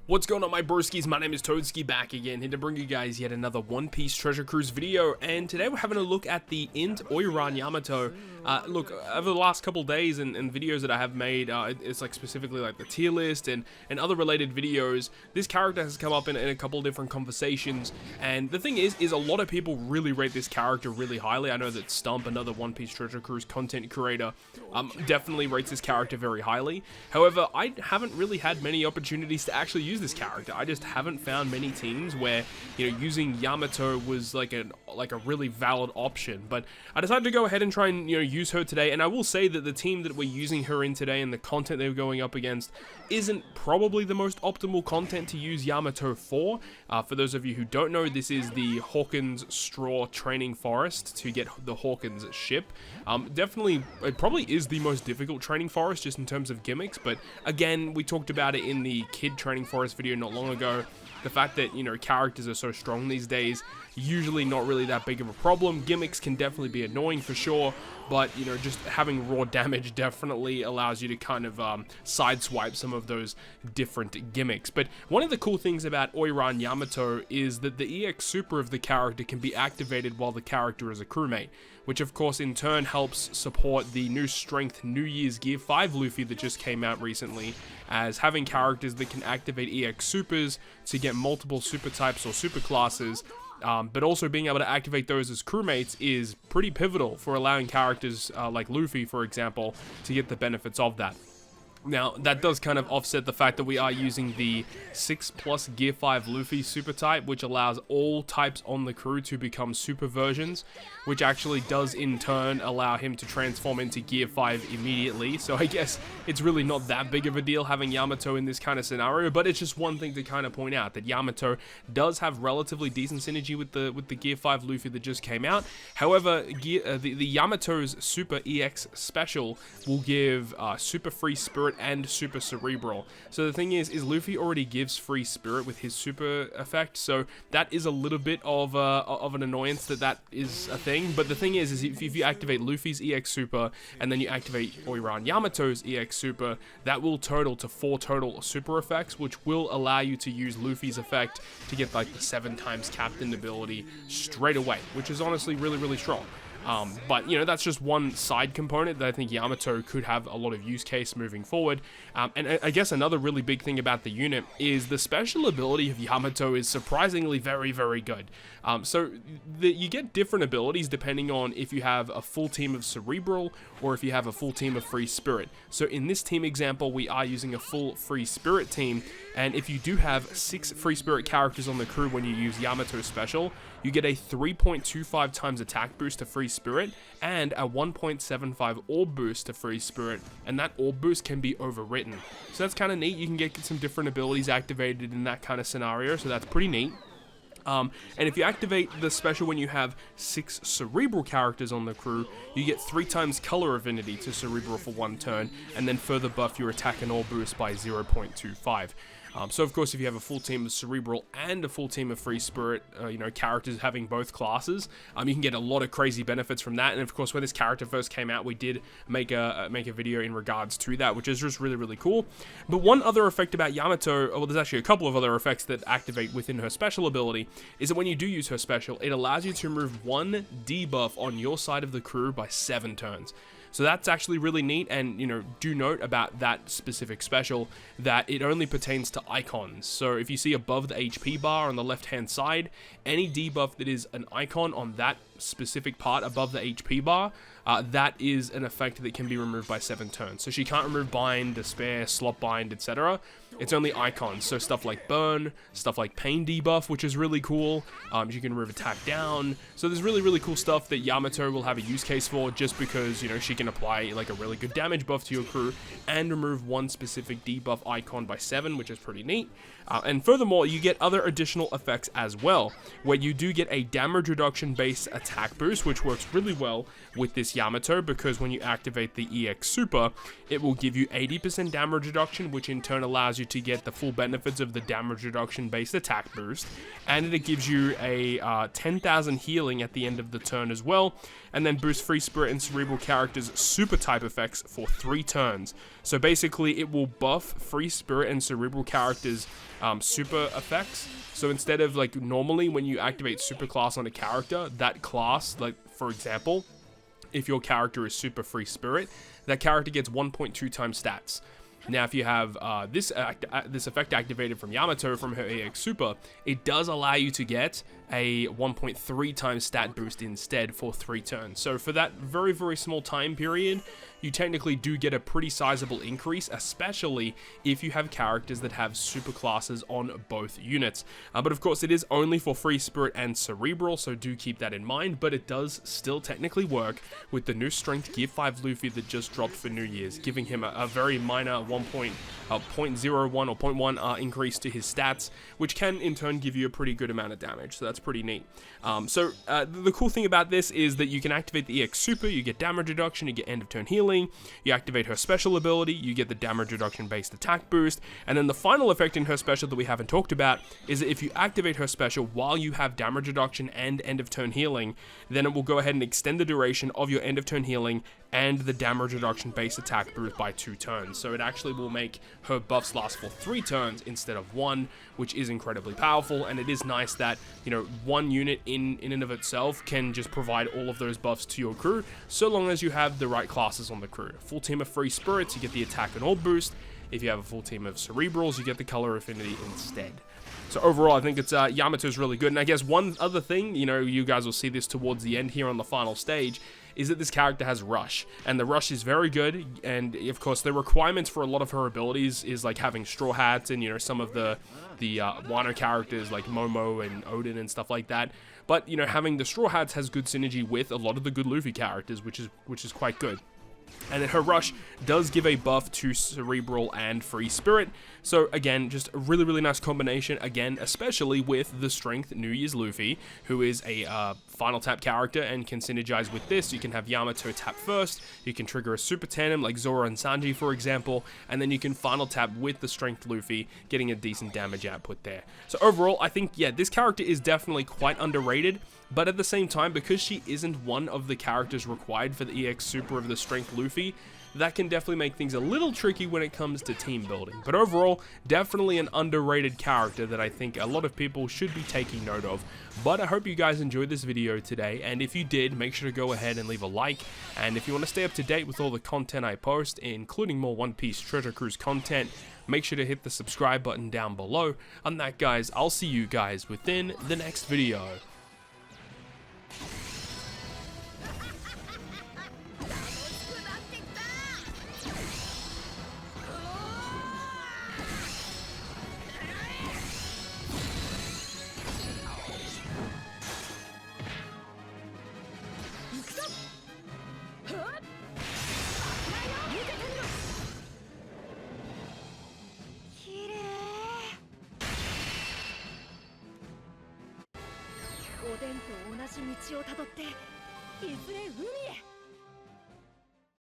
What's going on, my broskiis? My name is Toadski, back again, here to bring you guys yet another One Piece Treasure Cruise video, and today we're having a look at the Int Oiran Yamato. Look, over the last couple days and videos that I have made, it's like specifically like the tier list and other related videos, this character has come up in a couple different conversations, and the thing is a lot of people really rate this character really highly. I know that Stump, another One Piece Treasure Cruise content creator, definitely rates this character very highly. However, I haven't really had many opportunities to actually use this character. I just haven't found many teams where, you know, using Yamato was like a really valid option. But I decided to go ahead and try and, you know, use her today. And I will say that the team that we're using her in today and the content they're going up against isn't probably the most optimal content to use Yamato for. For those of you who don't know, this is the Hawkins Straw Training Forest to get the Hawkins ship. Definitely, it probably is the most difficult training forest just in terms of gimmicks. But again, we talked about it in the Kid Training Forest video not long ago. The fact that, you know, characters are so strong these days, usually not really that big of a problem. Gimmicks can definitely be annoying for sure, but, you know, just having raw damage definitely allows you to kind of sideswipe some of those different gimmicks. But one of the cool things about Oiran Yamato is that the EX super of the character can be activated while the character is a crewmate, which of course in turn helps support the new strength New Year's Gear 5 Luffy that just came out recently, as having characters that can activate EX supers to get multiple super types or super classes, but also being able to activate those as crewmates is pretty pivotal for allowing characters like Luffy, for example, to get the benefits of that. Now, that does kind of offset the fact that we are using the 6+ Gear 5 Luffy super type, which allows all types on the crew to become super versions, which actually does in turn allow him to transform into Gear 5 immediately. So I guess it's really not that big of a deal having Yamato in this kind of scenario, but it's just one thing to kind of point out, that Yamato does have relatively decent synergy with the Gear 5 Luffy that just came out. However, the Yamato's Super EX special will give Super Free Spirit and Super Cerebral. So the thing is Luffy already gives Free Spirit with his super effect, so that is a little bit of an annoyance that is a thing. But the thing is if you activate Luffy's EX super and then you activate Oiran Yamato's EX super, that will total to 4 total super effects, which will allow you to use Luffy's effect to get like the 7 times captain ability straight away, which is honestly really strong. But, you know, that's just one side component that I think Yamato could have a lot of use case moving forward. And I guess another really big thing about the unit is the special ability of Yamato is surprisingly very good. So you get different abilities depending on if you have a full team of Cerebral or if you have a full team of Free Spirit. So in this team example, we are using a full Free Spirit team, and if you do have 6 Free Spirit characters on the crew when you use Yamato's special, you get a 3.25 times attack boost to Free Spirit and a 1.75 orb boost to Free Spirit, and that orb boost can be overwritten. So that's kind of neat. You can get some different abilities activated in that kind of scenario, so that's pretty neat. And if you activate the special when you have 6 Cerebral characters on the crew, you get 3 times color affinity to Cerebral for 1 turn, and then further buff your attack and orb boost by 0.25. So of course, if you have a full team of Cerebral and a full team of Free Spirit, you know, characters having both classes, you can get a lot of crazy benefits from that. And of course, when this character first came out, we did make a video in regards to that, which is just really cool. But one other effect about Yamato, well, there's actually a couple of other effects that activate within her special ability, is that when you do use her special, it allows you to remove 1 debuff on your side of the crew by 7 turns. So that's actually really neat, and, you know, do note about that specific special that it only pertains to icons. So if you see above the HP bar on the left hand side, any debuff that is an icon on that specific part above the HP bar, that is an effect that can be removed by 7 turns. So she can't remove Bind, Despair, Slot Bind, etc. It's only icons, so stuff like Burn, stuff like Pain debuff, which is really cool. You can remove Attack Down. So there's really cool stuff that Yamato will have a use case for, just because, you know, she can apply like a really good damage buff to your crew and remove 1 specific debuff icon by 7, which is pretty neat. And furthermore, you get other additional effects as well, where you do get a damage reduction based attack boost, which works really well with this Yamato, because when you activate the EX Super, it will give you 80% damage reduction, which in turn allows you to get the full benefits of the damage reduction based attack boost, and it gives you a 10,000 healing at the end of the turn as well, and then boost Free Spirit and Cerebral characters' super type effects for 3 turns. So basically it will buff Free Spirit and Cerebral characters' super effects. So instead of like normally when you activate super class on a character, that class, like for example, if your character is super Free Spirit, that character gets 1.2 times stats. Now, if you have this effect activated from Yamato from her EX Super, it does allow you to get a 1.3 times stat boost instead for 3 turns. So for that very, very small time period, you technically do get a pretty sizable increase, especially if you have characters that have super classes on both units. But of course, it is only for Free Spirit and Cerebral, so do keep that in mind, but it does still technically work with the new Strength Gear 5 Luffy that just dropped for New Year's, giving him a very minor 0.01 or 0.1 increase to his stats, which can in turn give you a pretty good amount of damage, so that's pretty neat. The cool thing about this is that you can activate the EX Super, you get damage reduction, you get end of turn healing, you activate her special ability, you get the damage reduction based attack boost, and then the final effect in her special that we haven't talked about is that if you activate her special while you have damage reduction and end of turn healing, then it will go ahead and extend the duration of your end of turn healing and the damage reduction base attack boost by 2 turns. So it actually will make her buffs last for 3 turns instead of 1, which is incredibly powerful, and it is nice that, you know, one unit in and of itself can just provide all of those buffs to your crew, so long as you have the right classes on the crew. A full team of Free Spirits, you get the attack and all boost. If you have a full team of Cerebrals, you get the color affinity instead. So overall, I think it's Yamato's really good. And I guess one other thing, you know, you guys will see this towards the end here on the final stage, is that this character has Rush, and the Rush is very good, and of course the requirements for a lot of her abilities is like having Straw Hats and, you know, some of the Wano characters like Momo and Odin and stuff like that. But, you know, having the Straw Hats has good synergy with a lot of the good Luffy characters, which is quite good. And then her Rush does give a buff to Cerebral and Free Spirit. So again, just a really, really nice combination. Again, especially with the Strength New Year's Luffy, who is a final tap character and can synergize with this. You can have Yamato tap first. You can trigger a super tandem like Zoro and Sanji, for example. And then you can final tap with the Strength Luffy, getting a decent damage output there. So overall, I think, yeah, this character is definitely quite underrated. But at the same time, because she isn't one of the characters required for the EX Super of the Strength Luffy, that can definitely make things a little tricky when it comes to team building. But overall, definitely an underrated character that I think a lot of people should be taking note of. But I hope you guys enjoyed this video today, and if you did, make sure to go ahead and leave a like. And if you want to stay up to date with all the content I post, including more One Piece Treasure Cruise content, make sure to hit the subscribe button down below. On that, guys, I'll see you guys within the next video. Dent と同じ道をたどっていずれ海へ。